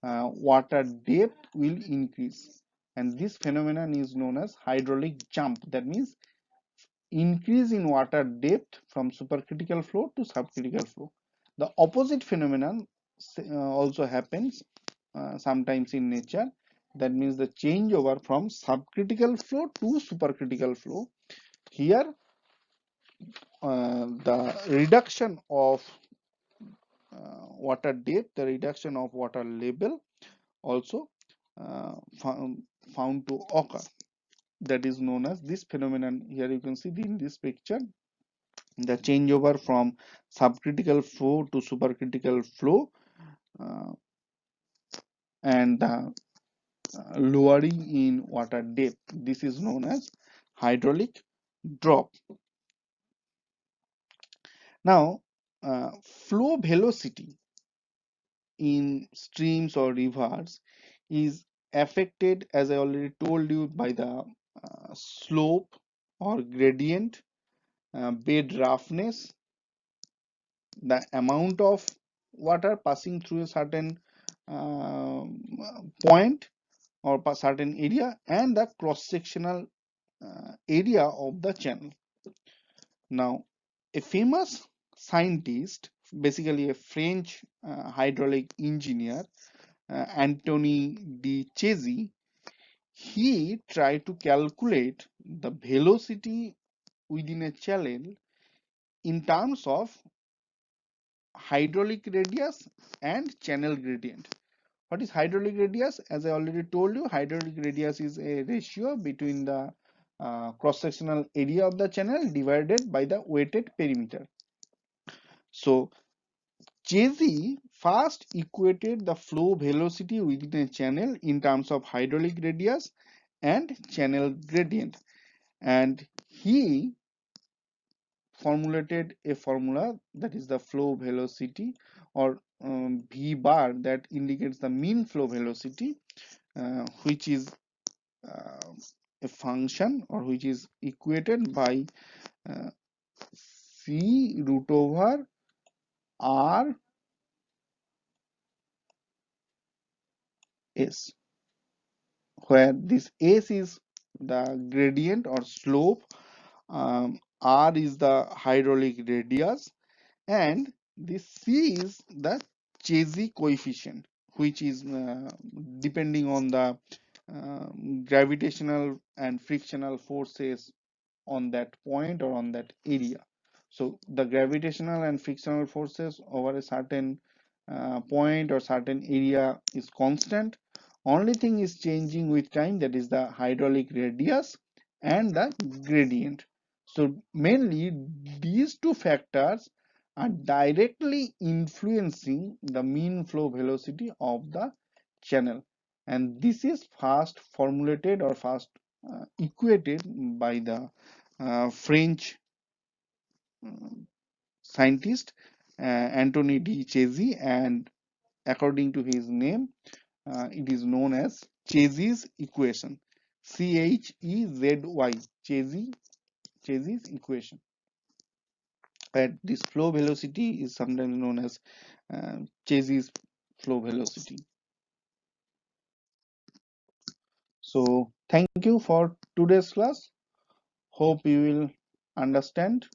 water depth will increase, and this phenomenon is known as hydraulic jump. That means increase in water depth from supercritical flow to subcritical flow. The opposite phenomenon also happens sometimes in nature. That means the changeover from subcritical flow to supercritical flow. Here, the reduction of water depth, the reduction of water level also found to occur. That is known as this phenomenon. Here you can see in this picture the changeover from subcritical flow to supercritical flow, uh, and the lowering in water depth. This is known as hydraulic drop. Now, flow velocity in streams or rivers is affected, as I already told you, by the slope or gradient, bed roughness, the amount of water passing through a certain point or a certain area, and the cross-sectional area of the channel. Now, a famous scientist, basically a French hydraulic engineer, Anthony de Chesi, he tried to calculate the velocity within a channel in terms of hydraulic radius and channel gradient. What is hydraulic radius? As I already told you, hydraulic radius is a ratio between the cross-sectional area of the channel divided by the weighted perimeter. So Chesi first equated the flow velocity within a channel in terms of hydraulic radius and channel gradient, and he formulated a formula, that is the flow velocity, or V bar, that indicates the mean flow velocity, which is uh, a function, or which is equated by uh, C root over R S, where this S is the gradient or slope, R is the hydraulic radius, and this C is the Chesi coefficient, which is depending on the gravitational and frictional forces on that point or on that area. So the gravitational and frictional forces over a certain point or certain area is constant. Only thing is changing with time, that is the hydraulic radius and the gradient. So mainly these two factors are directly influencing the mean flow velocity of the channel, and this is first formulated or first equated by the French scientist Anthony de Chesi, and according to his name, it is known as Chesi's equation. ChezY, Chesi's equation. And this flow velocity is sometimes known as Chesi's flow velocity. So thank you for today's class. Hope you will understand